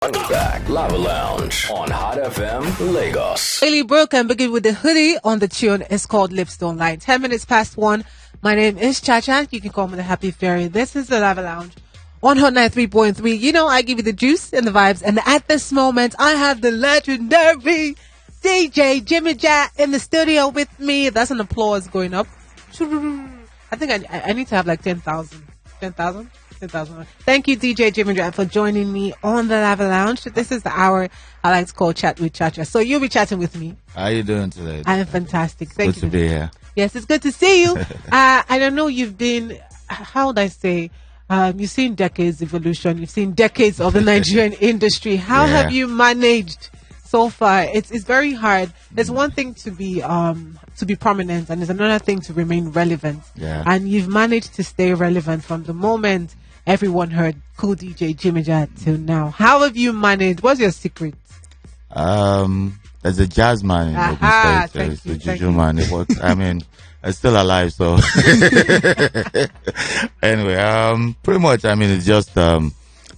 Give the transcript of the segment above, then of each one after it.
Back Lava Lounge on Hot FM Lagos. Haley Brooke and begin with the hoodie on the tune. It's called Lips Don't Lie. 10 minutes past 1. My name is Chacha. You can call me the Happy Fairy. This is the Lava Lounge on Hot 93.3. You know, I give you the juice and the vibes. And at this moment, I have the legendary DJ Jimmy Jatt in the studio with me. That's an applause going up. I think I need to have like 10,000. 10,000? 10,000. Thank you, DJ Jimmy Jatt, for joining me on the Lava Lounge. This is the hour I like to call Chat with Chacha. So you'll be chatting with me. How are you doing today? I am fantastic. Thank you. Good to be here. Yes, it's good to see you. I don't know, you've been, how would I say, you've seen decades evolution. You've seen decades of the Nigerian industry. How have you managed so far? It's very hard. There's one thing to be prominent, and there's another thing to remain relevant. Yeah. And you've managed to stay relevant from the moment everyone heard cool DJ Jimmy Jatt till now. How have you managed? What's your secret? As a jazz man in the States, the juju man. It works. I mean, I'm still alive, so anyway, pretty much. I mean, it's just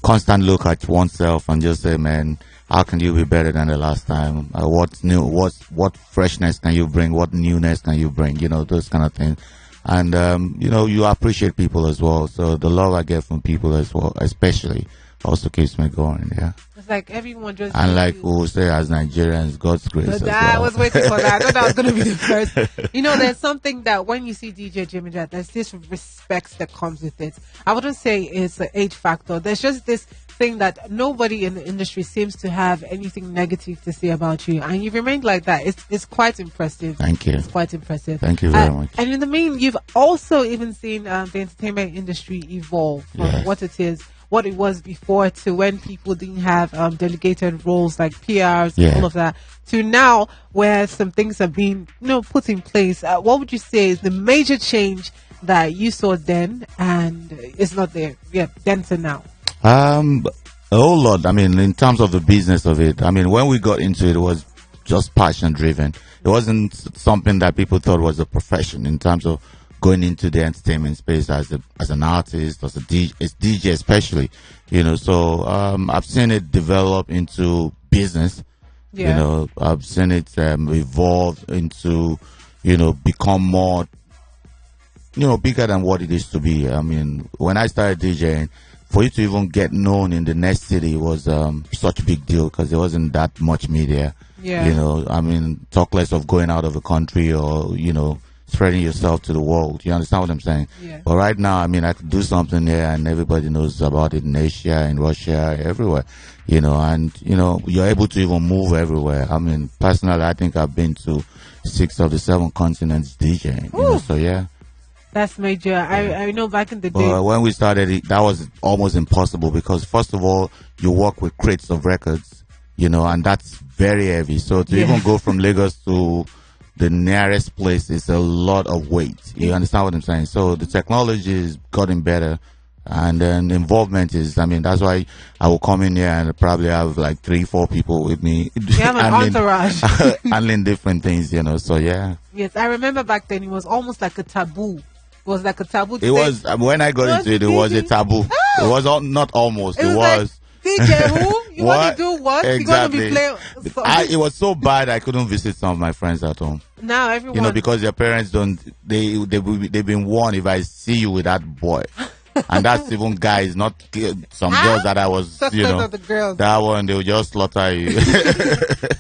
constant look at oneself and just say, man, how can you be better than the last time? What's new? What freshness can you bring? What newness can you bring? You know, those kind of things. And, you know, you appreciate people as well. So the love I get from people as well, especially, also keeps me going, yeah. It's like everyone just... And like we will say as Nigerians, God's grace as well. I was waiting for that. I thought that was going to be the first. You know, there's something that when you see DJ Jimmy Jatt, there's this respect that comes with it. I wouldn't say it's an age factor. There's just this thing that nobody in the industry seems to have anything negative to say about you, and you've remained like that. It's quite impressive. Thank you. It's quite impressive. Thank you very much. And in the mean, you've also even seen the entertainment industry evolve from what it was before, to when people didn't have delegated roles like PRs and all of that, to now where some things are being put in place. What would you say is the major change that you saw then and it's not there then to now? A whole lot. I mean, in terms of the business of it, I mean, when we got into it, it was just passion driven. It wasn't something that people thought was a profession in terms of going into the entertainment space as an artist, as a DJ especially, you know. So I've seen it develop into business. You know, I've seen it evolve into, become more, bigger than what it is to be. I mean, when I started DJing, for you to even get known in the next city was such a big deal because there wasn't that much media. Yeah. You know, I mean, talk less of going out of the country or, spreading yourself to the world. You understand what I'm saying? Yeah. But right now, I mean, I could do something here and everybody knows about it in Asia, in Russia, everywhere. And you're able to even move everywhere. I mean, personally, I think I've been to 6 of the 7 continents DJing. So yeah. That's major. I know back in the day. When we started it, that was almost impossible because first of all, you work with crates of records, and that's very heavy. So to even go from Lagos to the nearest place is a lot of weight. You understand what I'm saying? So the technology is gotten better, and then involvement is, that's why I will come in here and probably have like 3-4 people with me. You have an entourage. Handling different things, so yeah. Yes, I remember back then it was almost like a taboo. It was like a taboo. It was, when I got into it, it was a taboo. It was not almost, it was. Like, DJ who? You want to do what? Exactly. You want to be playing? It was so bad I couldn't visit some of my friends at home. Now everyone, because their parents don't. They've been warned if I see you with that boy, and that's even guys, not some girls that I was. The girls. That one they will just slaughter you.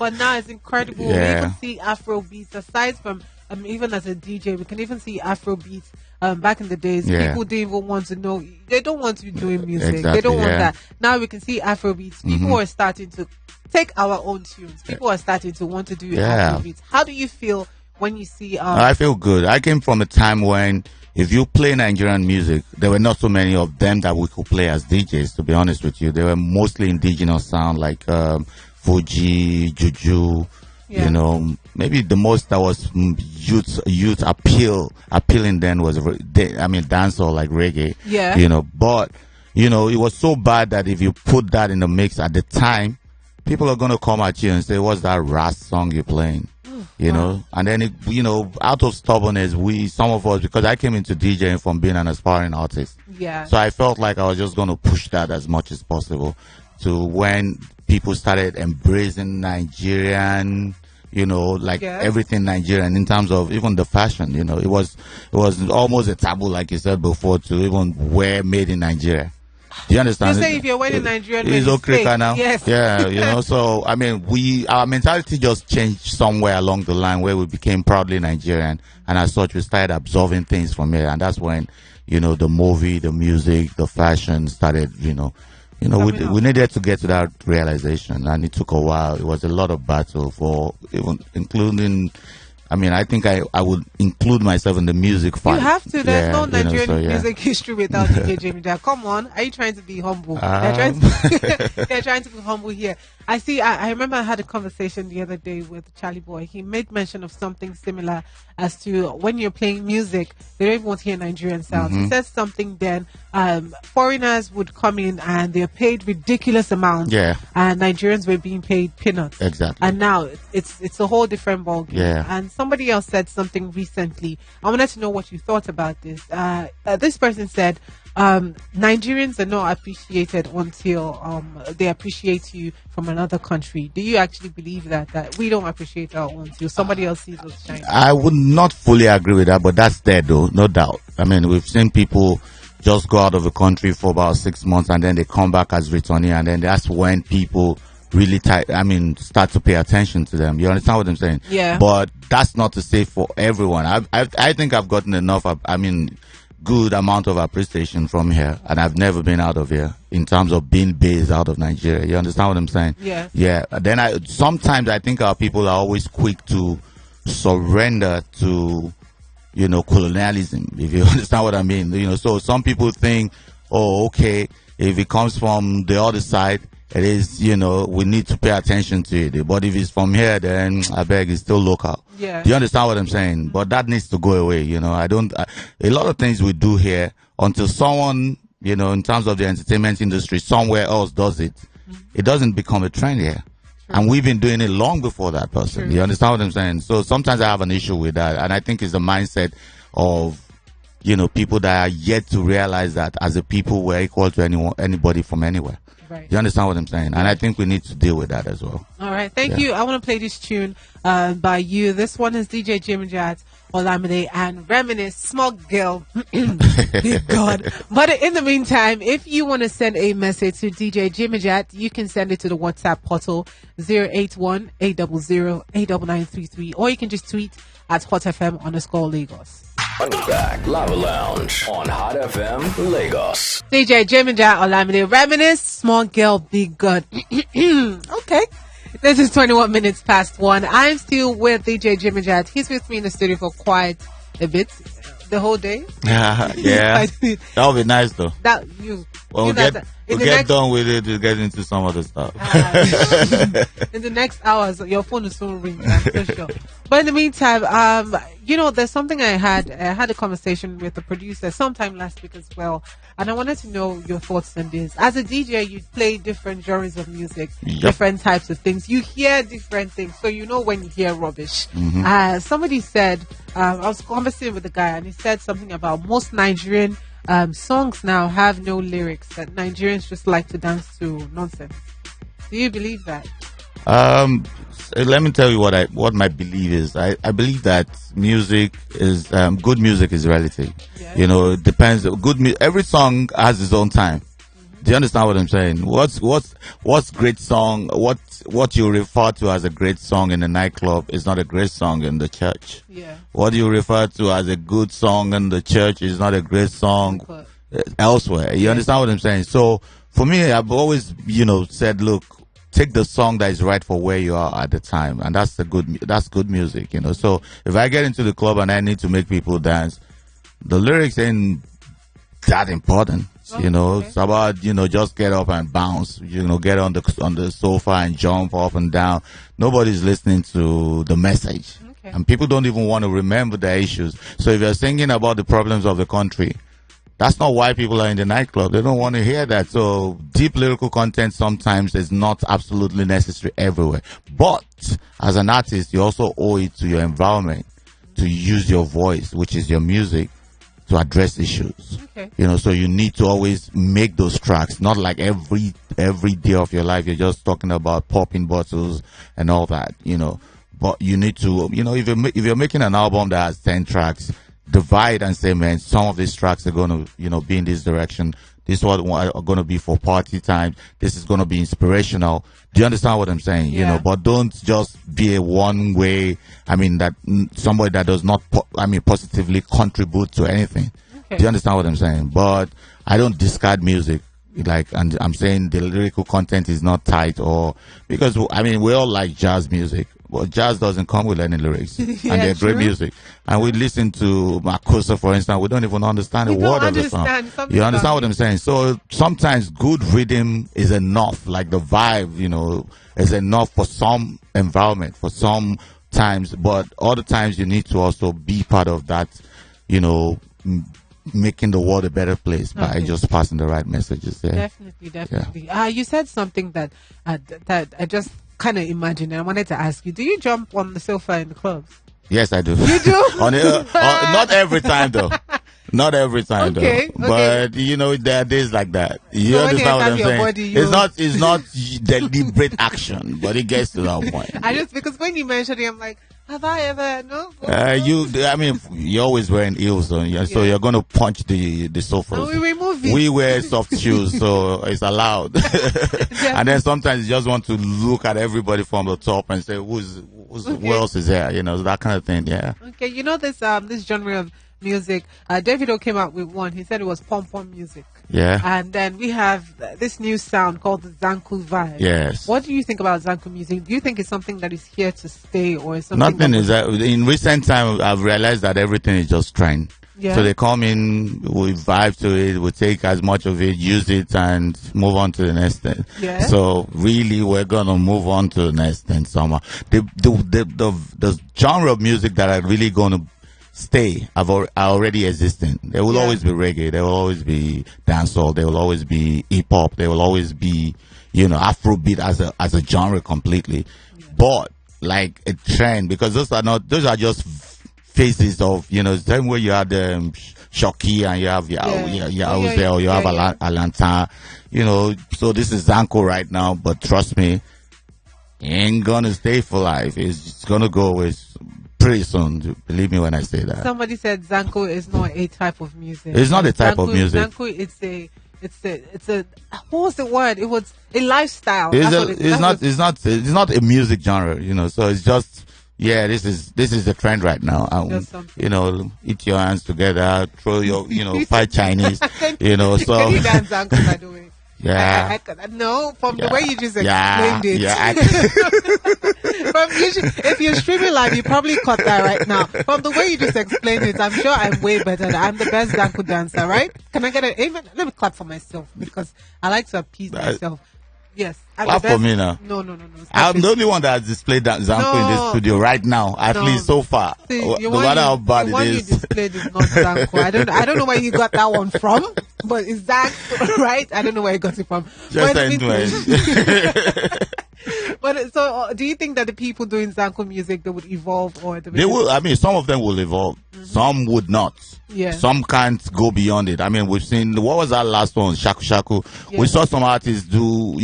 But now it's incredible. We can see Afro beats aside from. Even as a DJ, we can even see Afro beats. Back in the days, people didn't even want to know. They don't want to be doing music. Exactly, they don't want that. Now we can see Afro beats. People are starting to take our own tunes. People are starting to want to do Afro beats. How do you feel when you see? I feel good. I came from a time when if you play Nigerian music, there were not so many of them that we could play as DJs. To be honest with you, they were mostly indigenous sound like Fuji, Juju. Maybe the most that was youth appealing then was, dancehall like reggae. Yeah. But, it was so bad that if you put that in the mix at the time, people are going to come at you and say, what's that Ras song you're playing? And then, out of stubbornness, some of us, because I came into DJing from being an aspiring artist. Yeah. So I felt like I was just going to push that as much as possible. to when people started embracing Nigerian, like everything Nigerian in terms of even the fashion. It was almost a taboo, like you said before, to even wear made in Nigeria. Do you understand? You say if you're wearing Nigerian, it's okay now. Yes. Yeah, so I mean, our mentality just changed somewhere along the line where we became proudly Nigerian, and as such, we started absorbing things from here, and that's when the movie, the music, the fashion started. We needed to get to that realization, and it took a while. It was a lot of battle for even including. I mean, I think I would include myself in the music fight. You have to. There's no Nigerian so, music history without DJ Jimmy Jatt. Come on. Are you trying to be humble? They're trying to be humble here. I see. I remember I had a conversation the other day with Charlie Boy. He made mention of something similar as to when you're playing music, they don't even want to hear Nigerian sounds. He said something then, foreigners would come in and they're paid ridiculous amounts. Yeah. And Nigerians were being paid peanuts. Exactly. And now it's a whole different ballgame. Yeah. And somebody else said something recently. I wanted to know what you thought about this. This person said, Nigerians are not appreciated until they appreciate you from another country. Do you actually believe that we don't appreciate our own until somebody else sees us shine? I would not fully agree with that, but that's there though, no doubt. I mean, we've seen people just go out of the country for about 6 months and then they come back as returnee, and then that's when people really start to pay attention to them. You understand what I'm saying? Yeah. But that's not to say for everyone. I think I've gotten enough. Good amount of appreciation from here, and I've never been out of here in terms of being based out of Nigeria. You understand what I'm saying? Yeah. Yeah. Then sometimes I think our people are always quick to surrender to, colonialism, if you understand what I mean. So some people think, oh, okay, if it comes from the other side, it is, we need to pay attention to it. But if it's from here, then I beg, it's still local. Yeah. Do you understand what I'm saying? But that needs to go away. A lot of things we do here, until someone, in terms of the entertainment industry, somewhere else does it, it doesn't become a trend here. True. And we've been doing it long before that person. True. You understand what I'm saying? So sometimes I have an issue with that. And I think it's the mindset of, people that are yet to realize that as a people, we're equal to anybody from anywhere. Right. You understand what I'm saying? And I think we need to deal with that as well. All right. Thank you. I want to play this tune by you. This one is DJ Jimmy Jatt, Olamide, and Reminisce, Small Girl. Big God. But in the meantime, if you want to send a message to DJ Jimmy Jatt, you can send it to the WhatsApp portal 081-800-89933, or you can just tweet at HotFM_Lagos. Back Lava Lounge on Hot FM Lagos. DJ Jimmy Jatt, Olamide, Reminisce, Small Girl, Big God. Okay. This is 21 minutes past 1. I'm still with DJ Jimmy Jatt. He's with me in the studio for quite a bit. The whole day. Yeah. That would be nice though. When we get done with it, we'll get into some other stuff. In the next hours, your phone will soon ring, I'm so sure. But in the meantime, there's something I had a conversation with the producer sometime last week as well, and I wanted to know your thoughts on this. As a DJ, you play different genres of music, different types of things. You hear different things, so you know when you hear rubbish. Somebody said, I was conversing with a guy, and he said something about most Nigerian songs now have no lyrics, that Nigerians just like to dance to nonsense. Do you believe that? Let me tell you what my belief is. I believe that music is good music is relative. Yes. It depends. Every song has its own time. Do you understand what I'm saying? What's great song? What you refer to as a great song in a nightclub is not a great song in the church. Yeah. What you refer to as a good song in the church is not a great song elsewhere. You understand what I'm saying? So for me, I've always said, look, take the song that is right for where you are at the time, and that's good music. So if I get into the club and I need to make people dance, the lyrics ain't that important. It's about just get up and bounce. Get on the sofa and jump up and down. Nobody's listening to the message, and people don't even want to remember the issues. So if you're singing about the problems of the country, that's not why people are in the nightclub. They don't want to hear that. So deep lyrical content sometimes is not absolutely necessary everywhere. But as an artist, you also owe it to your environment to use your voice, which is your music, to address issues. Okay. So you need to always make those tracks, not like every day of your life you're just talking about popping bottles and all that. But you need to, if you're making an album that has 10 tracks, divide and say, man, some of these tracks are going to, be in this direction. This one are going to be for party time. This is going to be inspirational. Do you understand what I'm saying? Yeah. But don't just be a one way. That somebody that does not, positively contribute to anything. Okay. Do you understand what I'm saying? But I don't discard music. And I'm saying the lyrical content is not tight because we all like jazz music. Well, jazz doesn't come with any lyrics, and they're great music. And we listen to Makosa, for instance. We don't even understand a word of the song. You understand what I'm saying? So sometimes good rhythm is enough, like the vibe, is enough for some environment, for some times. But other times you need to also be part of that, making the world a better place by just passing the right messages there. Definitely. Yeah. You said something that I just kind of imagined, and I wanted to ask you: do you jump on the sofa in the clubs? Yes, I do. You do? Not every time though. Not every time though. But there are days like that. You understand what I'm saying? Body, it's not deliberate action, but it gets to that point. Because when you mentioned it, I'm like, have I ever? No. You're always wearing heels, so you're going to punch the sofa. And we remove it. We wear soft shoes, so it's allowed. And then sometimes you just want to look at everybody from the top and say, who else is there? That kind of thing. Yeah. Okay. This genre of music. Davido came out with one. He said it was pom-pom music. Yeah. And then we have this new sound called the Zanku vibe. Yes. What do you think about Zanku music? Do you think it's something that is here to stay, or is something? Nothing is that. In recent time, I've realized that everything is just trend. Yeah. So they come in, we vibe to it, we take as much of it, use it, and move on to the next thing. Yeah. So really, we're gonna move on to the next thing somehow. The genre of music that are really gonna stay are already existing. There will always be reggae, there will always be dancehall, there will always be hip hop, there will always be Afrobeat as a genre completely. Yeah. But like a trend, because those are just phases of the same way you have the Shoki and you have have Alanta, so this is Zanko right now, but trust me, it ain't gonna stay for life. It's gonna go with pretty soon. Believe me when I say that. Somebody said Zanko is not a type of music. It's not a type of music. Zanko, it's a what was the word? It was a lifestyle. It's not a music genre, so it's just this is the trend right now. Eat your hands together, throw your fight Chinese, so can you dance Zanko, by the way? Yeah. From the way you just explained it. Yeah. If you're streaming live, you probably caught that right now. From the way you just explained it, I'm sure I'm way better. I'm the best Zanku dancer, right? Can I get an amen? Let me clap for myself because I like to appease myself. Yes. Clap for me now. No. I'm the only one that has displayed that Zanku in this studio right now, at least so far. See, no matter how bad it is. You displayed is not Zanku. I don't know where you got that one from, but it's Zanku, right? I don't know where you got it from. But so, do you think that the people doing Zanku music, they would evolve, or they will? Some of them will evolve. Mm-hmm. Some would not. Yeah. Some can't go beyond it. We've seen, what was that last one? Shaku Shaku. Yeah. We saw some artists do,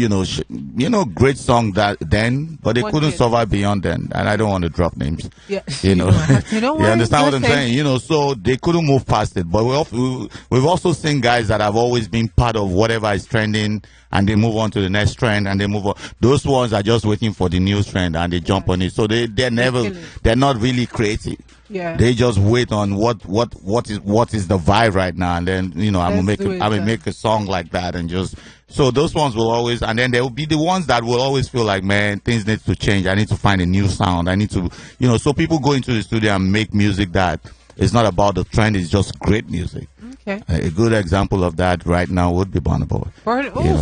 great song then, but they couldn't survive beyond then. And I don't want to drop names. Yeah. You understand what I'm saying? So they couldn't move past it. But we've also seen guys that have always been part of whatever is trending, and they move on to the next trend, and they move on. Those ones are just waiting for the new trend, and they jump on it. So they're not really creative. Yeah. They just wait on what is the vibe right now, and then I'm gonna make a song like that, and just so those ones will always, and then there will be the ones that will always feel like, man, things need to change. I need to find a new sound. I need to, so people go into the studio and make music that is not about the trend. It's just great music. Okay. A good example of that right now would be Burna Boy.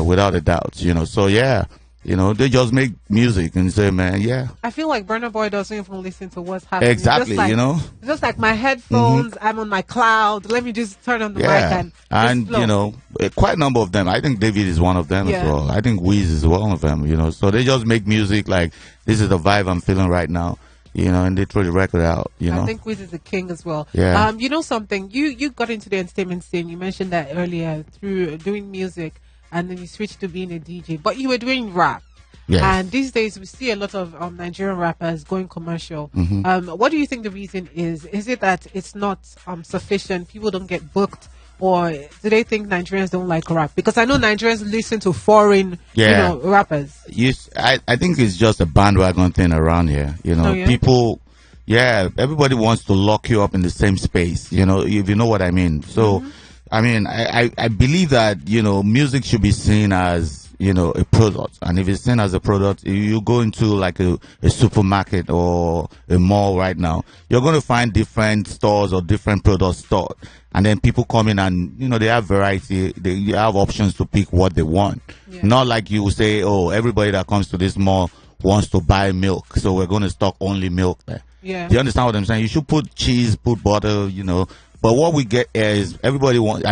Without a doubt. So yeah. They just make music and say, man, yeah. I feel like Burna Boy doesn't even listen to what's happening. Exactly, It's just like my headphones, I'm on my cloud. Let me just turn on the mic and quite a number of them. I think David is one of them as well. I think Wiz is one of them, So they just make music like, this is the vibe I'm feeling right now. and they throw the record out, I think Wiz is a king as well. Yeah. You know something? You got into the entertainment scene. You mentioned that earlier through doing music, and then you switched to being a DJ. But you were doing rap. Yes. And these days, we see a lot of Nigerian rappers going commercial. Mm-hmm. What do you think the reason is? Is it that it's not sufficient? People don't get booked? Or do they think Nigerians don't like rap? Because I know Nigerians listen to foreign rappers. Yes, I think it's just a bandwagon thing around here. Oh, yeah? People, everybody wants to lock you up in the same space, if you know what I mean. So, I mean, I believe that, music should be seen as, a product. And if it's seen as a product, you go into like a supermarket or a mall right now, you're going to find different stores or different products stored. And then people come in and, they have variety. They have options to pick what they want. Yeah. Not like you say, oh, everybody that comes to this mall wants to buy milk, so we're going to stock only milk there. Yeah. Do you understand what I'm saying? You should put cheese, put butter, But what we get is everybody wants,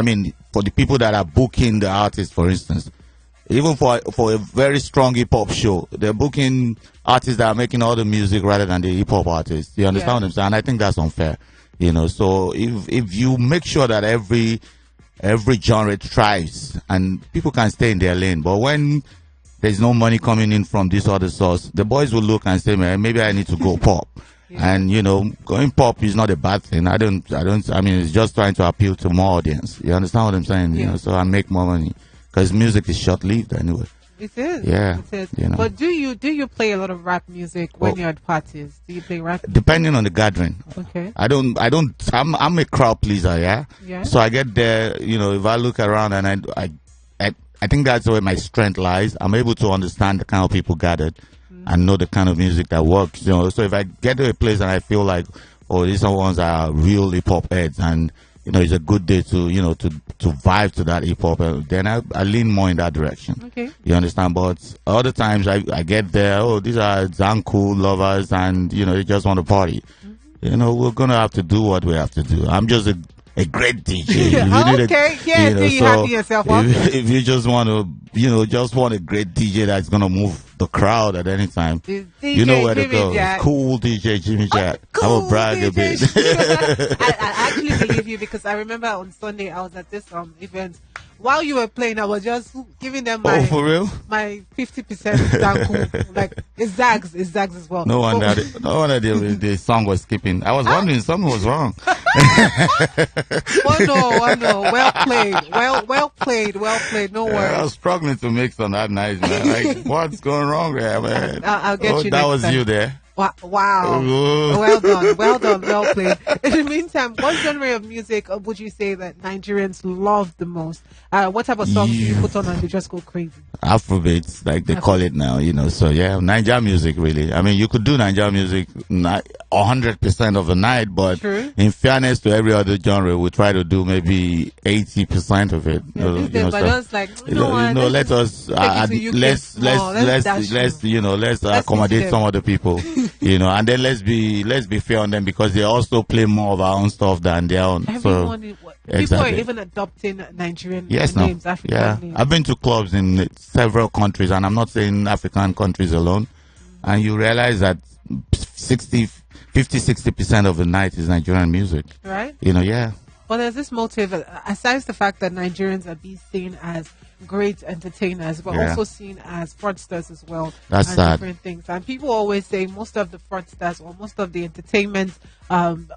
for the people that are booking the artists, for instance, even for a very strong hip-hop show, they're booking artists that are making all the music rather than the hip-hop artists. You understand what I'm saying? And I think that's unfair. So if you make sure that every genre thrives and people can stay in their lane, but when there's no money coming in from this other source, the boys will look and say, man, maybe I need to go pop. And going pop is not a bad thing. I mean, it's just trying to appeal to more audience. You understand what I'm saying? So I make more money because music is short-lived anyway. It is. Yeah. It is. But do you play a lot of rap music when you're at parties? Do you play rap? Depending on the gathering. Okay. I'm a crowd pleaser, yeah? Yeah. So I get there, if I look around and I think that's where my strength lies. I'm able to understand the kind of people gathered and know the kind of music that works, So if I get to a place and I feel like, oh, these ones are real hip hop heads and it's a good day to vibe to that hip hop, then I lean more in that direction. Okay. You understand? But other times I get there, oh, these are Zanku lovers and, they just want to party. We're going to have to do what we have to do. I'm just a great DJ. Do you happy yourself up? If you just want to, just want a great DJ that's going to move the crowd at any time, you know where to go. Cool DJ Jimmy Jatt. I will brag a bit. I actually believe you because I remember on Sunday I was at this event. While you were playing, I was just giving them my for real? My 50% Zanku. Like it's Zags as well. No wonder the song was skipping. I was wondering something was wrong. Oh no. Well played. No worries. I was struggling to mix on that night, man. Like, what's going wrong there, man? I'll get you. That next was time. You there. Wow. Ooh. Well done. Well played. In the meantime, what genre of music would you say that Nigerians love the most? What type of songs do you put on and they just go crazy? Afrobeats, like they call it now, So yeah, Nigerian music really. I mean, you could do Nigerian music 100% of the night, but True. In fairness to every other genre, we try to do maybe 80% of it. Let's accommodate some other people. And then let's be fair on them because they also play more of our own stuff than their own. People are even adopting Nigerian names, African names. I've been to clubs in several countries, and I'm not saying African countries alone. And you realize that 50-60% of the night is Nigerian music. Right? Yeah. Well, there's this motive, aside the fact that Nigerians are being seen as great entertainers, but also seen as fraudsters as well. That's and sad. Different things. And people always say most of the fraudsters or most of the entertainment,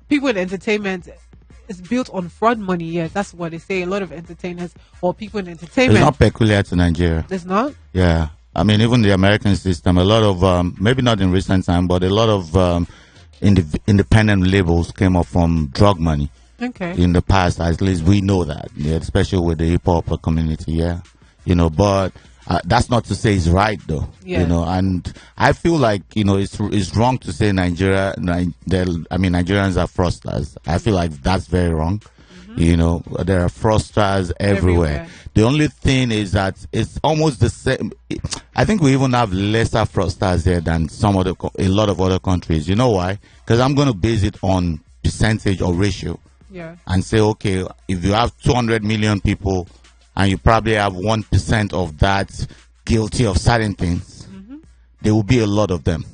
people in entertainment is built on fraud money. Yes, that's what they say. A lot of entertainers or people in entertainment. It's not peculiar to Nigeria. It's not? Yeah. I mean, even the American system, a lot of, maybe not in recent time, but a lot of independent labels came up from drug money. Okay. In the past, at least we know that, especially with the hip hop community, but that's not to say it's right though, and I feel like, it's wrong to say Nigerians are fraudsters. I feel like that's very wrong. There are fraudsters everywhere. The only thing is that it's almost the same. I think we even have lesser fraudsters here than a lot of other countries. You know why? Because I'm going to base it on percentage or ratio. Yeah. And say, okay, if you have 200 million people and you probably have 1% of that guilty of certain things, there will be a lot of them.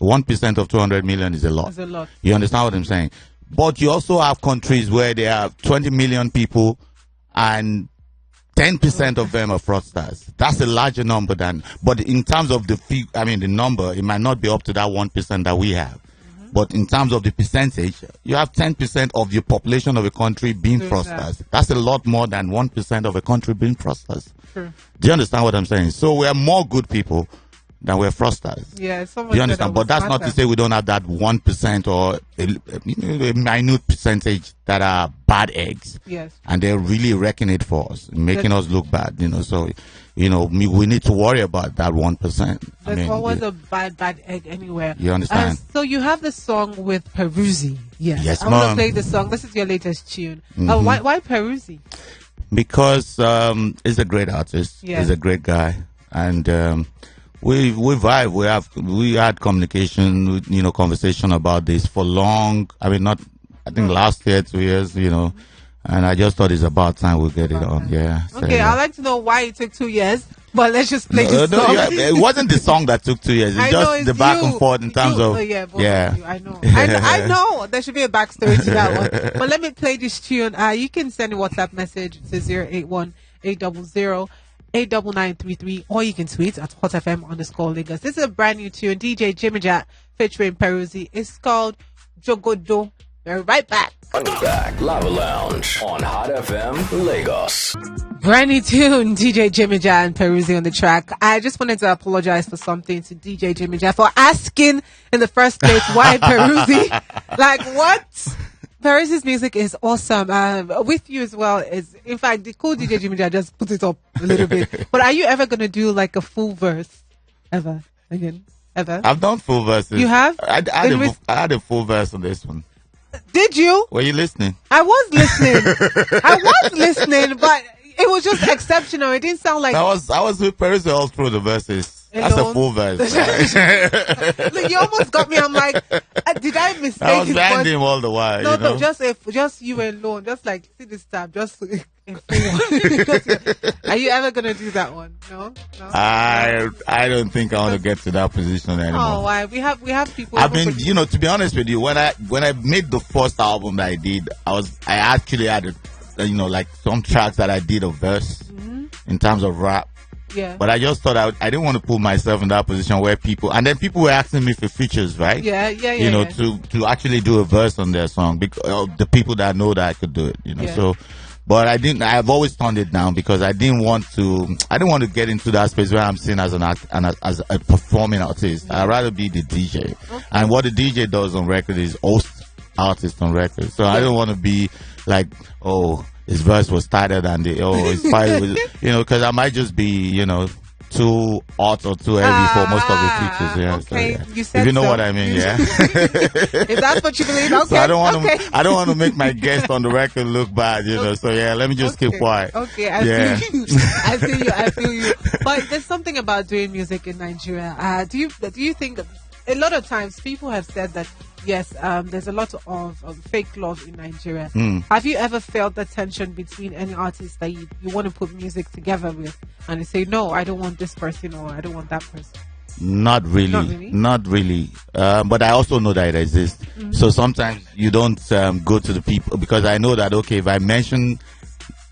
1% of 200 million is a lot. It's a lot. You understand what I'm saying? But you also have countries where there are 20 million people and 10% of them are fraudsters. That's a larger number than, but in terms of the number, it might not be up to that 1% that we have. But in terms of the percentage, you have 10% of your population of a country being fraudsters. That's a lot more than 1% of a country being fraudsters. True. Do you understand what I'm saying? So we are more good people than we're fraudsters. Yeah, do you understand? But that's not to say we don't have that 1% or a minute percentage that are bad eggs. Yes. And they're really wrecking it for us, making us look bad. So, we need to worry about that 1%. There's always a bad egg anywhere. You understand? So you have the song with Peruzzi. Yes, I want to play the song. This is your latest tune. Why Peruzzi? Because he's a great artist. Yeah. He's a great guy, and we vibe. We had communication, conversation about this for long. I think last year, 2 years, and I just thought it's about time we get it on. Yeah. Okay, I'd like to know why it took 2 years, but let's just play this song. It wasn't the song that took 2 years. It's just the back and forth in terms of. I know. I know. There should be a backstory to that one. But let me play this tune. You can send a WhatsApp message to 081-800-89933, or you can tweet at hotfm_Lagos. This is a brand new tune. DJ Jimmy Jatt featuring Peruzzi. It's called Jogodo. We're right back. Back Lava Lounge on Hot FM Lagos. Brand new tune, DJ Jimmy Jatt and Peruzzi on the track. I just wanted to apologize for something to DJ Jimmy Jatt for asking in the first place why Peruzzi. Like, what? Peruzzi's music is awesome. With you as well is, in fact, the cool DJ Jimmy Jatt just put it up a little bit. But are you ever going to do like a full verse? Ever? Again? Ever? I've done full verses. You have? I had a full verse on this one. Did you? Were you listening? I was listening, but it was just exceptional. It didn't sound like I was with Peruzzi all through the verses. That's a full verse. Look, you almost got me. I'm like, did I mistake? I was behind him all the while. No, just you alone. Just like, see this tab. Just a full one. Are you ever gonna do that one? No. I don't think I want to get to that position anymore. Oh, why? We have people. To be honest with you, when I made the first album that I did, I actually had some tracks that I did a verse in terms of rap. Yeah. But I just thought I didn't want to put myself in that position where people were asking me for features, right? Yeah. To actually do a verse on their song, because the people that know that I could do it, so. But I've always turned it down because I didn't want to get into that space where I'm seen as as a performing artist. I'd rather be the DJ. Okay. And what the DJ does on record is host artists on record. So I don't want to be like, his verse was tighter than it's fine, because I might just be, too hot or too heavy for most of the features. Yeah. Okay, so, yeah. You said if you know what I mean, yeah. If that's what you believe, okay. So I don't want to make my guest on the record look bad, So yeah, let me just keep quiet. Okay, I feel you. But there's something about doing music in Nigeria. Do you think a lot of times people have said that yes, there's a lot of fake love in Nigeria. Have you ever felt the tension between any artist that you want to put music together with, and they say, no, I don't want this person or I don't want that person? Not really. But I also know that it exists. So sometimes you don't go to the people, because I know that, okay, if I mention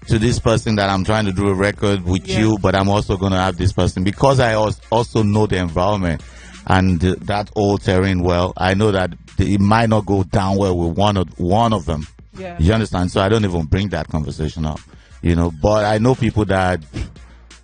to this person that I'm trying to do a record with you, but I'm also going to have this person, because I also know the environment and that old terrain well, I know that it might not go down well with one of them. Yeah. You understand? So I don't even bring that conversation up, But I know people that,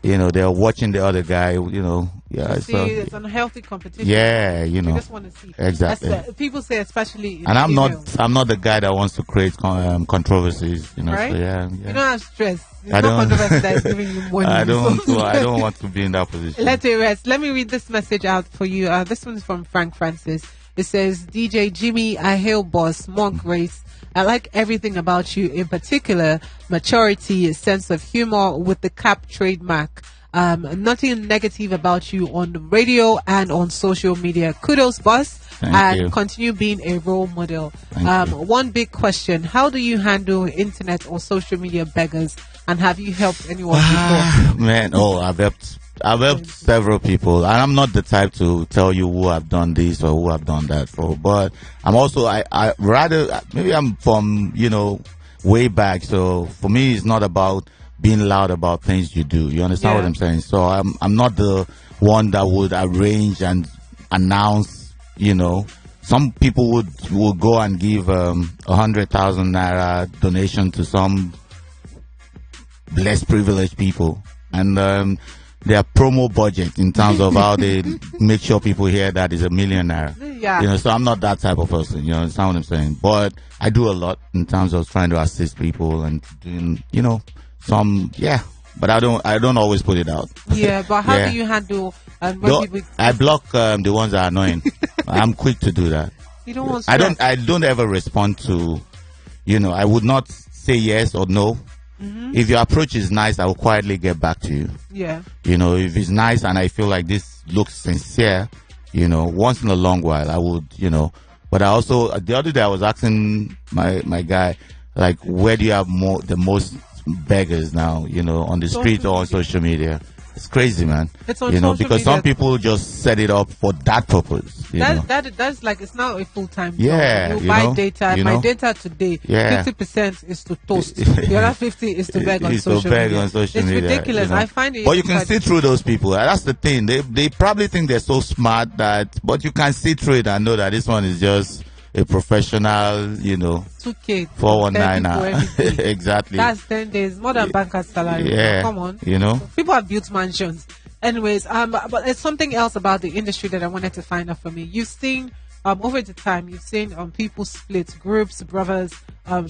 they're watching the other guy, Yeah, it's unhealthy competition. Yeah, You just want to see. Exactly. People say, especially. And I'm not the guy that wants to create controversies. Right? So yeah. You don't have stress. It's not controversy that is giving you money. I don't want to be in that position. Let it rest. Let me read this message out for you. This one's from Frank Francis. It says, DJ Jimmy, I hail boss, Monk Race. I like everything about you, in particular, maturity, a sense of humor with the cap trademark. Nothing negative about you on the radio and on social media. Kudos, boss. Thank you. Continue being a role model. Thank you. One big question. How do you handle internet or social media beggars? And have you helped anyone before? Man, I've helped I've helped several people, and I'm not the type to tell you who I've done this or who I've done that for. But I'm also, I rather, maybe I'm from, way back. So for me, it's not about being loud about things you do. You understand what I'm saying? So I'm not the one that would arrange and announce, some people would go and give 100,000 naira donation to some less privileged people, and their promo budget in terms of how they make sure people hear that is 1 million naira. Yeah. So I'm not that type of person. You understand what I'm saying? But I do a lot in terms of trying to assist people and doing, some, but I don't always put it out. Yeah, but how do you handle when people? I block the ones that are annoying. I'm quick to do that. You don't want stress. I don't ever respond to, I would not say yes or no. Mm-hmm. If your approach is nice, I will quietly get back to you. Yeah. If it's nice and I feel like this looks sincere, once in a long while I would, but I also, the other day I was asking my guy, like, where do you have the most beggars now, on the street or on social media? It's crazy, man. It's on social because media. some people just set it up for that purpose. That's like, it's now a full-time job. Yeah, you buy data. My data today, 50% is to toast. The other 50 is to beg on social media. It's ridiculous. I find it. But you can see through those people. That's the thing. They probably think they're so smart but you can see through it and know that this one is just a professional, 2K, 419. Exactly. That's 10 days, more than banker's salary. Yeah. Come on. People have built mansions. Anyways, but there's something else about the industry that I wanted to find out from you. You've seen, over the time, you've seen people split, groups, brothers,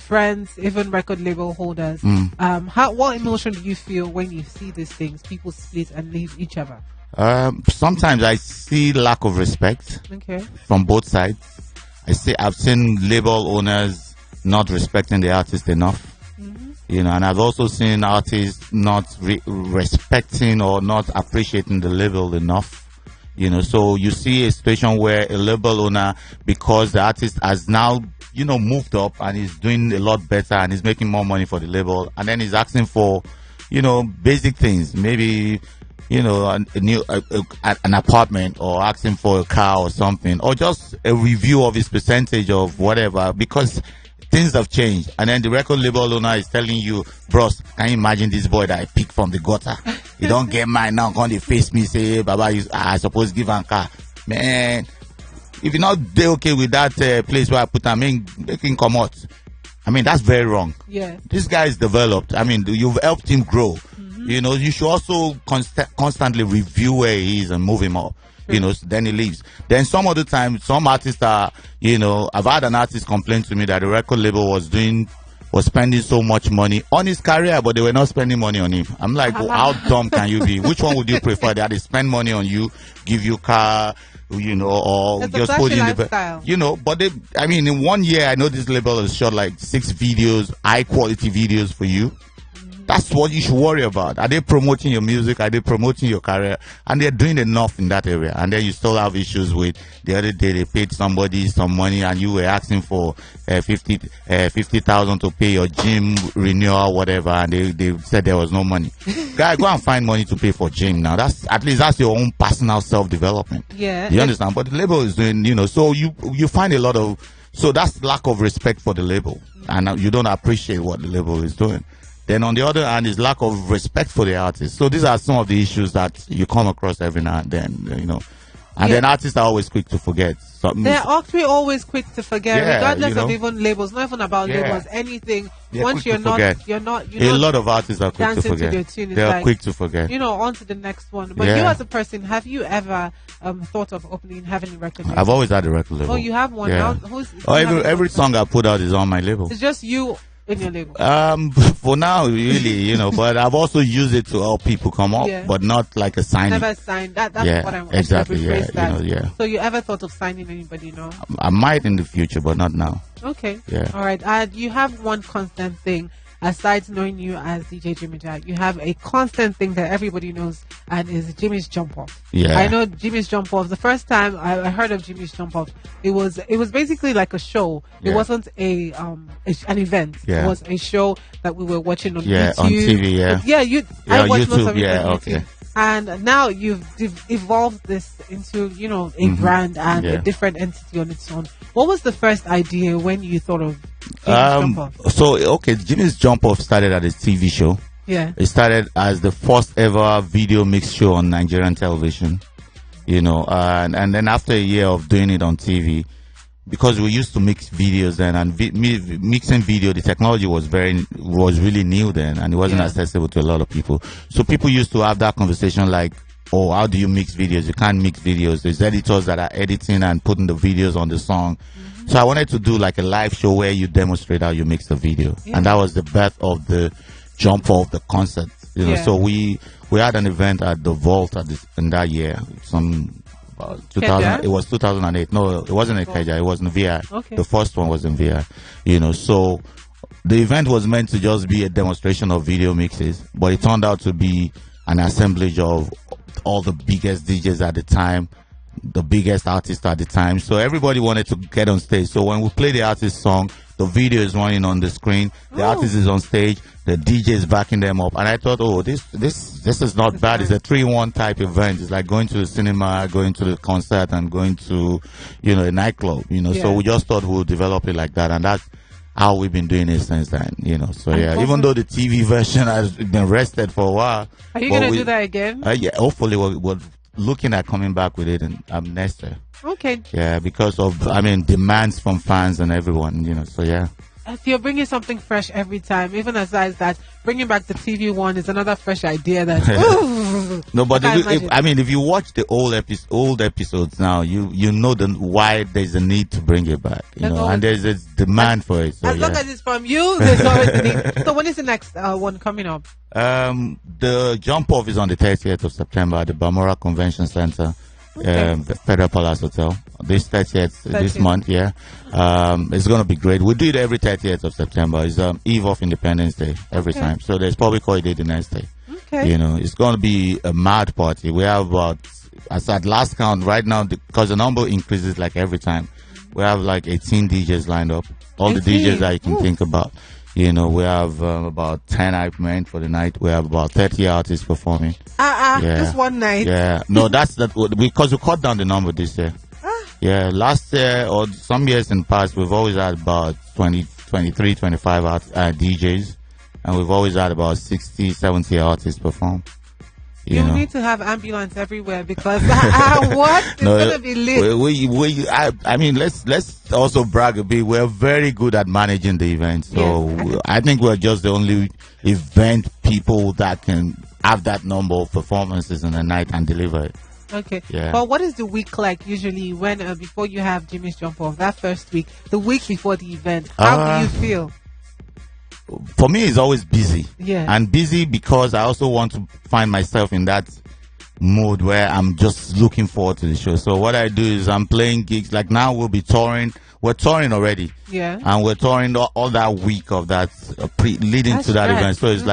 friends, even record label holders. What emotion do you feel when you see these things, people split and leave each other? Sometimes I see lack of respect from both sides. I've seen label owners not respecting the artist enough, and I've also seen artists not respecting or not appreciating the label enough, so you see a situation where a label owner, because the artist has now, moved up and is doing a lot better and is making more money for the label, and then he's asking for, basic things, maybe, an apartment, or asking for a car or something, or just a review of his percentage of whatever, because things have changed. And then the record label owner is telling you, bros, can you imagine this boy that I picked from the gutter? You don't get mine now, come they face me, say, Baba, I suppose give him car. Man, if you're not okay with that place where I put him, make him come out. That's very wrong. Yeah. This guy is developed. You've helped him grow. You should also constantly review where he is and move him up. So then he leaves. Then some other time, some artists are, I've had an artist complain to me that the record label was spending so much money on his career, but they were not spending money on him. I'm like, how dumb can you be? Which one would you prefer? That they spend money on you, give you car, or it's just put in lifestyle. But in 1 year, I know this label has shot like 6 videos, high quality videos for you. That's what you should worry about. Are they promoting your music? Are they promoting your career? And they're doing enough in that area. And then you still have issues with, the other day they paid somebody some money and you were asking for 50,000 to pay your gym renewal, whatever, and they said there was no money. Guy, go and find money to pay for gym now. That's your own personal self-development. Yeah. You understand? But the label is doing, so you find a lot of, so that's lack of respect for the label. And you don't appreciate what the label is doing. Then on the other hand is lack of respect for the artist. So these are some of the issues that you come across every now and then, And then artists are always quick to forget. They're actually always quick to forget, regardless of even labels, not even about labels, anything. Once you're not, a lot of artists are quick to forget. To their tune, they're quick to forget. On to the next one. But you as a person, have you ever thought of having a record label? I've always had a record label. Oh, you have one now? Every song I put out is on my label. It's just you in your label? For now, really, but I've also used it to help people come up, but not like a signing. Never signed. That's what I'm exactly. Yeah, So you ever thought of signing anybody? I might in the future, but not now. Okay. Yeah. All right. You have one constant thing. Aside knowing you as DJ Jimmy Jatt, you have a constant thing that everybody knows, and is Jimmy's Jump Off. Yeah. I know Jimmy's Jump Off. The first time I heard of Jimmy's Jump Off, it was basically like a show. Yeah. It wasn't an event. Yeah. It was a show that we were watching on YouTube. On TV, I watched YouTube, most of it on YouTube. Okay. And now you've evolved this into, a brand and a different entity on its own. What was the first idea when you thought of Jimmy's Jump Off? Jimmy's Jump Off started at a TV show. Yeah. It started as the first ever video mix show on Nigerian television, and then after a year of doing it on TV, because we used to mix videos then, and mixing video, the technology was really new then, and it wasn't accessible to a lot of people. So people used to have that conversation like, oh, how do you mix videos? You can't mix videos. There's editors that are editing and putting the videos on the song. So I wanted to do like a live show where you demonstrate how you mix the video. Yeah. And that was the birth of the Jump Off, the concept. So we had an event at the Vault in that year. It was 2008. No, it wasn't in Keja. It was in VI. Okay. The first one was in VI. So the event was meant to just be a demonstration of video mixes, but it turned out to be an assemblage of all the biggest DJs at the time, the biggest artists at the time. So everybody wanted to get on stage. So when we play the artist song, the video is running on the screen, the artist is on stage, the DJ is backing them up. And I thought, this is not bad. It's a 3-1 type event. It's like going to the cinema, going to the concert, and going to, a nightclub, So we just thought we'll develop it like that. And that's how we've been doing it since then, So even though the TV version has been rested for a while. Are you going to do that again? Hopefully we're looking at coming back with it next year. Okay. Yeah, because of, demands from fans and everyone, so yeah. If you're bringing something fresh every time, even aside that, bringing back the TV one is another fresh idea that, No, but if you watch the old episodes now, you know why there's a need to bring it back, and there's a demand for it. So, as long as it's from you, there's always a need. So when is the next one coming up? The Jump Off is on the 30th of September at the Bamora Convention Center. The Federal Palace Hotel this 30th this month. It's going to be great. We do it every 30th of September. It's eve of Independence Day every time, so there's public holiday the next day. It's going to be a mad party. We have about, as at last count right now, because the number increases like every time, we have like 18 DJs lined up, all 18. The DJs that you can think about. We have about 10 hype men for the night. We have about 30 artists performing. Just one night. Yeah. No, that's that because we cut down the number this year. Yeah, last year or some years in the past, we've always had about 20, 23, 25 DJs, and we've always had about 60, 70 artists perform. You need to have ambulance everywhere because what is gonna be lit. Let's also brag a bit. We're very good at managing the event, so I think we're just the only event people that can have that number of performances in a night and deliver it. Okay. Yeah. But what is the week like usually when before you have Jimmy's Jump Off? That first week, the week before the event, how do you feel? For me, it's always busy. Yeah. And busy because I also want to find myself in that mode where I'm just looking forward to the show. So what I do is I'm playing gigs. Like now we'll be touring. We're touring already. Yeah. And we're touring all that week of that leading to that event. So it's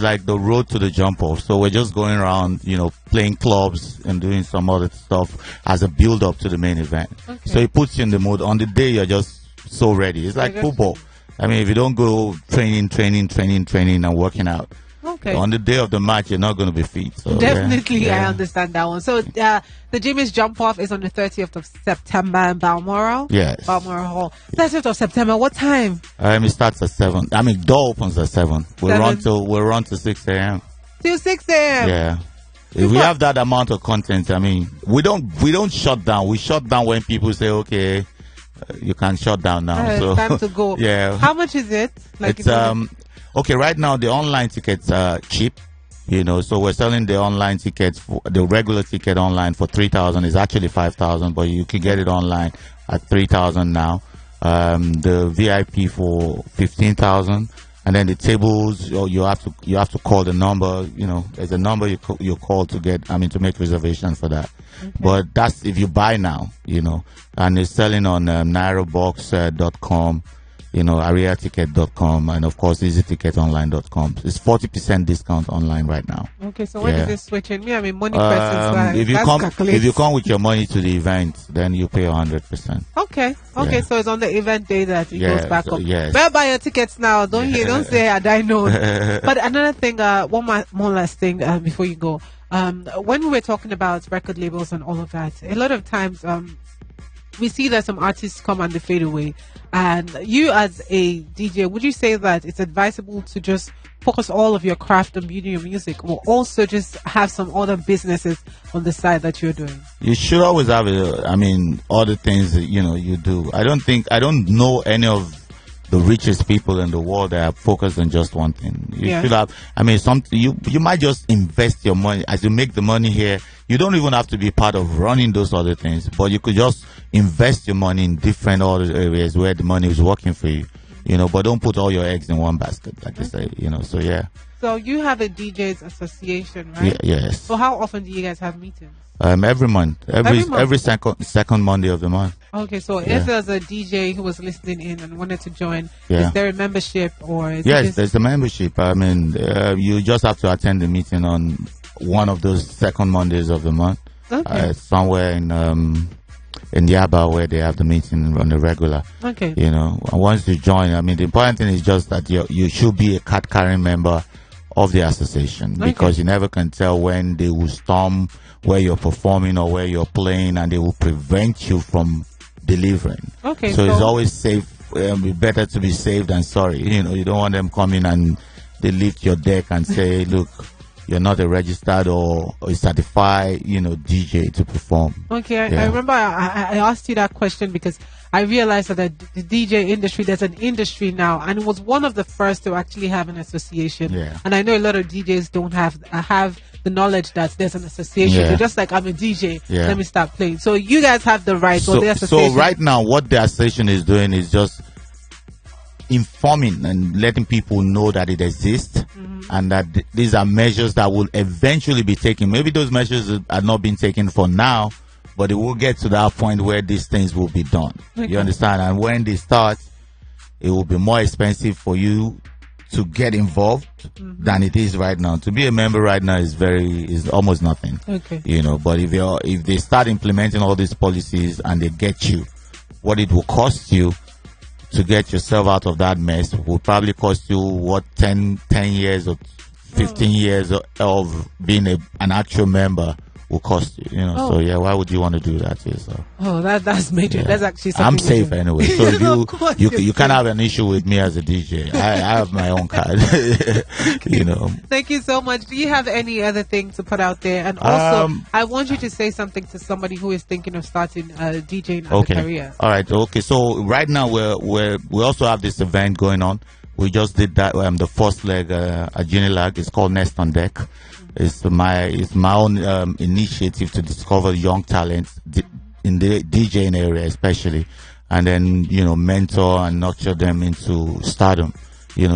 like the road to the Jump Off. So we're just going around, playing clubs and doing some other stuff as a build up to the main event. Okay. So it puts you in the mood. On the day you're just so ready. It's like football. If you don't go training and working out, on the day of the match, you're not going to be fit. So, definitely, I understand that one. So the Jimmy's Jump Off is on the 30th of September in Balmoral. Yes. Balmoral Hall. 30th of September, what time? It starts at 7. Door opens at 7. We'll run till 6 a.m. Till 6 a.m.? Yeah. If we have that amount of content, we don't shut down. We shut down when people say, okay, you can shut down now. So time to go. Yeah. How much is it? It's okay. Right now the online tickets are cheap. So we're selling the online tickets for the regular ticket online for 3,000. It's actually 5,000, but you can get it online at 3,000 now. The VIP for 15,000, and then the tables. You have to call the number. There's a number you call to make reservation for that. Okay. But that's if you buy now, and it's selling on nairobox.com. ariaticket.com, and of course easyticketonline.com. It's 40% discount online right now. Okay, so when is this switching? Me, I mean, money person. So if you come with your money to the event, then you pay 100%. Okay, Yeah. so it's on the event day that it goes back up. Yes. Where buy your tickets now? Don't say I know. But another thing, one last thing before you go. When we were talking about record labels and all of that, a lot of times we see that some artists come and they fade away. And you as a DJ, would you say that it's advisable to just focus all of your craft on beauty and music, or also just have some other businesses on the side that you're doing? You should always have other things that, you do. I don't know any of the richest people in the world that are focused on just one thing. You should have, you might just invest your money as you make the money here. You don't even have to be part of running those other things, but you could just invest your money in different other areas where the money is working for you, but don't put all your eggs in one basket, like they say, so yeah. So you have a DJs association, right? Yes. So how often do you guys have meetings? Every month. Every second Monday of the month. Okay, so if there's a DJ who was listening in and wanted to join, Yeah. is there a membership or is Yes, there's a membership. You just have to attend the meeting on one of those second Mondays of the month. Okay. Somewhere in Yaba where they have the meeting on the regular. Okay. And once you join, the important thing is just that you should be a card carrying member of the association, because you never can tell when they will storm where you're performing or where you're playing, and they will prevent you from delivering. Okay. So it's always safe. Better to be safe than sorry. You don't want them coming and they lift your deck and say, look, you're not a registered or a certified, DJ to perform. Okay, Yeah. I remember I asked you that question because I realized that the DJ industry, there's an industry now, and it was one of the first to actually have an association. Yeah. And I know a lot of DJs don't have the knowledge that there's an association. Yeah. They're just like, I'm a DJ, Yeah. let me start playing. So you guys have the right, or the So association. right now, what the association is doing is just informing and letting people know that it exists, and that these are measures that will eventually be taken. Maybe those measures are not being taken for now, but it will get to that point where these things will be done. Okay. You understand? And when they start, it will be more expensive for you to get involved than it is right now. To be a member right now is almost nothing. Okay. But if they start implementing all these policies and they get you, what it will cost you to get yourself out of that mess will probably cost you 10 years or 15 years of being an actual member will cost you. So yeah, why would you want to do that to yourself? Oh, that's major. Yeah. That's actually something I'm safe major. anyway. So if Of course you you're can't have an issue with me as a DJ. I have my own card. Thank you so much. Do you have any other thing to put out there? And also, I want you to say something to somebody who is thinking of starting DJing as a career. All right. Okay. So right now we also have this event going on. We just did that. The first leg at Unilag. It's called Nest on Deck. It's my own initiative to discover young talents in the DJing area, especially, and then mentor and nurture them into stardom.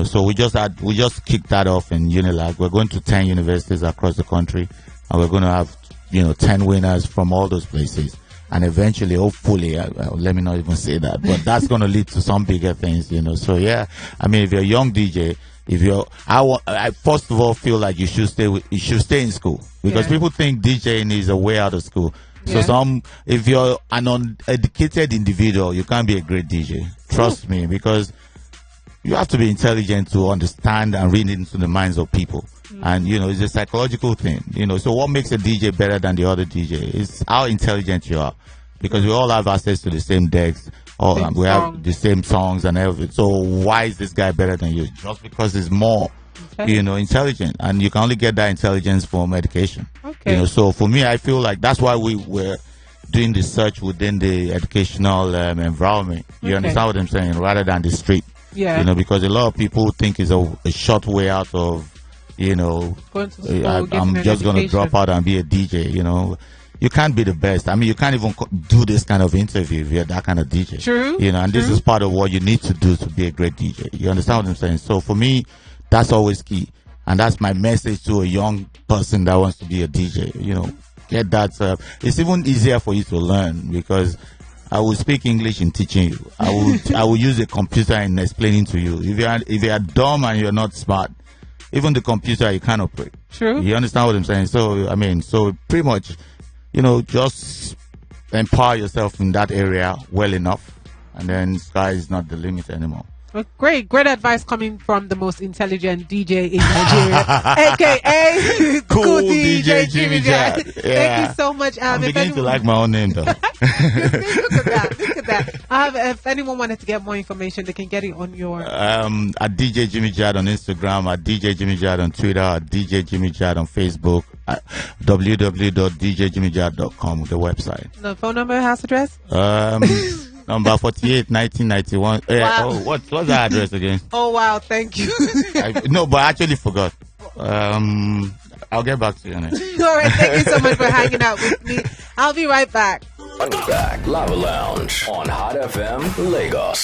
So we just kicked that off in Unilag. We're going to 10 universities across the country, and we're going to have 10 winners from all those places. And eventually, hopefully, let me not even say that, but that's going to lead to some bigger things. So yeah, if you're a young DJ. I first of all feel like you should stay in school, because people think DJing is a way out of school. So if you're an uneducated individual, you can't be a great DJ. Trust me, because you have to be intelligent to understand and read into the minds of people. And it's a psychological thing. So what makes a DJ better than the other DJ is how intelligent you are, because we all have access to the same decks. We have the same songs and everything. So why is this guy better than you? Just because he's more, intelligent, and you can only get that intelligence from education. Okay. So for me, I feel like that's why we were doing the search within the educational environment. You understand what I'm saying? Rather than the street. Yeah. Because a lot of people think it's a short way out of, going to school, I'm just going to drop out and be a DJ. You can't be the best. You can't even do this kind of interview if you're that kind of DJ. True. And this is part of what you need to do to be a great DJ. You understand what I'm saying? So for me, that's always key. And that's my message to a young person that wants to be a DJ. Get that. It's even easier for you to learn, because I will speak English in teaching you. I will use a computer in explaining to you. If you are dumb and you're not smart, even the computer you can't operate. True. You understand what I'm saying? So so pretty much, just empower yourself in that area well enough, and then sky is not the limit anymore. Well, great advice coming from the most intelligent DJ in Nigeria, aka Cool DJ Jimmy Jatt. Yeah. Thank you so much. I'm beginning to like my own name though. Look at that. If anyone wanted to get more information, they can get it on your at DJ Jimmy Jatt on Instagram, at DJ Jimmy Jatt on Twitter, at DJ Jimmy Jatt on Facebook, at www.djjimmyjatt.com, the website. The phone number, house address? Number 48, 1991. Wow. What's that address again? Oh, wow. Thank you. No, but I actually forgot. I'll get back to you on it. All right. Thank you so much for hanging out with me. I'll be right back. Back Lava Lounge on Hot FM Lagos.